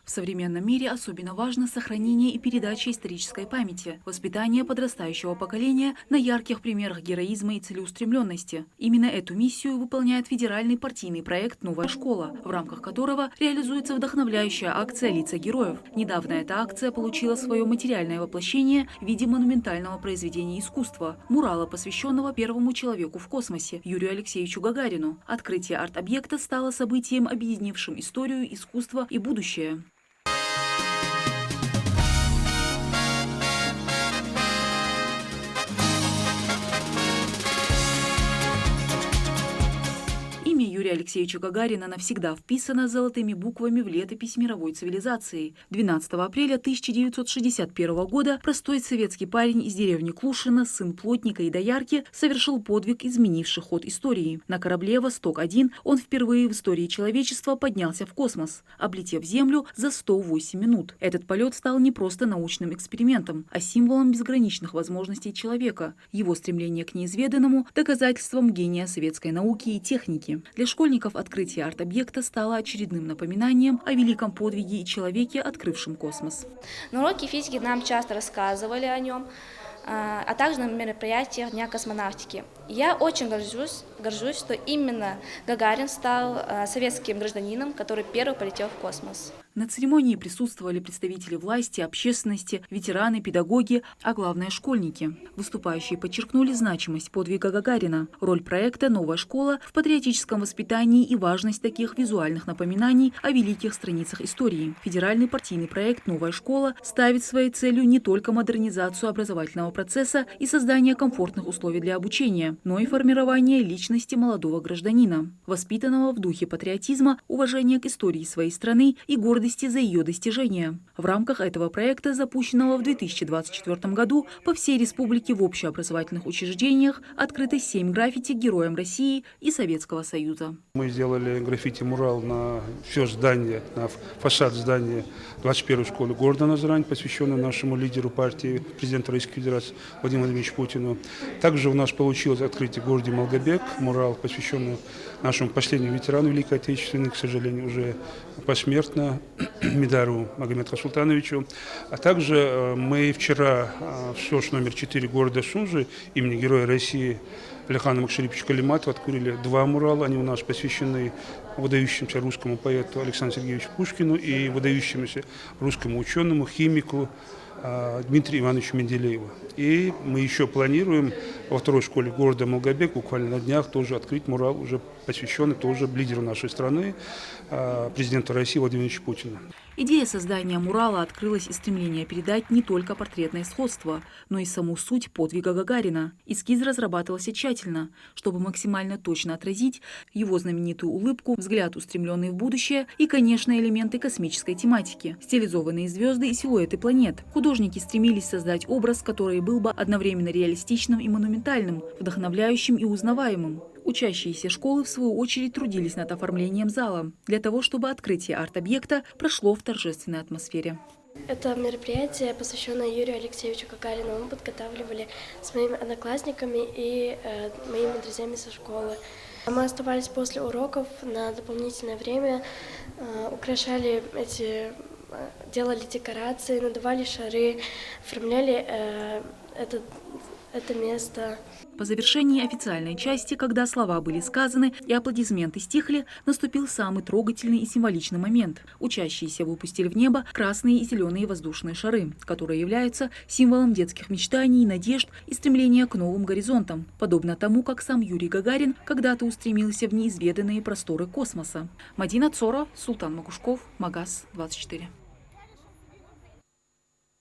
В современном мире особенно важно сохранение и передача исторической памяти, воспитание подрастающего поколения на ярких примерах героизма и целеустремленности. Именно эту миссию выполняет федеральный партийный проект «Новая школа», в рамках которого реализуется вдохновляющая акция «Лица героев». Недавно эта акция получила свое материальное воплощение в виде монументального произведения искусства – мурала, посвященного первому человеку в космосе – Юрию Алексеевичу Гагарину. Открытие арт-объекта стало событием, объединившим историю, искусство и будущее. Имя Юрия Алексеевича Гагарина навсегда вписано золотыми буквами в летопись мировой цивилизации. 12 апреля 1961 года простой советский парень из деревни Клушино, сын плотника и доярки, совершил подвиг, изменивший ход истории. На корабле «Восток-1» он впервые в истории человечества поднялся в космос, облетев Землю за 108 минут. Этот полет стал не просто научным экспериментом, а символом безграничных возможностей человека, его стремления к неизведанному, доказательством гения советской науки и техники. Для школьников открытие арт-объекта стало очередным напоминанием о великом подвиге и человеке, открывшем космос. На уроке физики нам часто рассказывали о нем, а также на мероприятиях Дня космонавтики. Я очень горжусь, что именно Гагарин стал советским гражданином, который первый полетел в космос. На церемонии присутствовали представители власти, общественности, ветераны, педагоги, а главное – школьники. Выступающие подчеркнули значимость подвига Гагарина, роль проекта «Новая школа» в патриотическом воспитании и важность таких визуальных напоминаний о великих страницах истории. Федеральный партийный проект «Новая школа» ставит своей целью не только модернизацию образовательного процесса и создание комфортных условий для обучения, но и формирование личности молодого гражданина, воспитанного в духе патриотизма, уважения к истории своей страны и гордости за ее достижения. В рамках этого проекта, запущенного в 2024 году, по всей республике в общеобразовательных учреждениях открыто 7 граффити героям России и Советского Союза. Мы сделали граффити-мурал на все здание, на фасад здания 21-й школы города Назрань, посвященный нашему лидеру партии, президенту Российской Федерации Владимиру Владимировичу Путину. Также у нас получилось открыть в городе Малгобек мурал, посвященный нашему последнему ветерану Великой Отечественной, к сожалению, уже посмертно, Медару Магомеду Султановичу. А также мы вчера в СОЖ номер 4 города Сунжи имени Героя России Алихана Макшариповича Калиматова открыли 2 мурала. Они у нас посвящены выдающемуся русскому поэту Александру Сергеевичу Пушкину и выдающемуся русскому ученому, химику Дмитрию Ивановичу Менделееву. И мы еще планируем во второй школе города Малгобек буквально на днях тоже открыть мурал, уже посвященный тоже лидеру нашей страны, президенту России Владимиру Владимировичу Путину. Идея создания мурала открылась из стремления передать не только портретное сходство, но и саму суть подвига Гагарина. Эскиз разрабатывался тщательно, чтобы максимально точно отразить его знаменитую улыбку, взгляд, устремленный в будущее и, конечно, элементы космической тематики, стилизованные звезды и силуэты планет. Художники стремились создать образ, который был бы одновременно реалистичным и монументальным, вдохновляющим и узнаваемым. Учащиеся школы, в свою очередь, трудились над оформлением зала, для того, чтобы открытие арт-объекта прошло в торжественной атмосфере. Это мероприятие, посвященное Юрию Алексеевичу Гагарину, мы подготавливали с моими одноклассниками и моими друзьями со школы. Мы оставались после уроков на дополнительное время, украшали делали декорации, надували шары, оформляли это место. По завершении официальной части, когда слова были сказаны и аплодисменты стихли, наступил самый трогательный и символичный момент. Учащиеся выпустили в небо красные и зеленые воздушные шары, которые являются символом детских мечтаний, надежд и стремления к новым горизонтам, подобно тому, как сам Юрий Гагарин когда-то устремился в неизведанные просторы космоса. Мадина Цора, Султан Макушков, Магаз 24.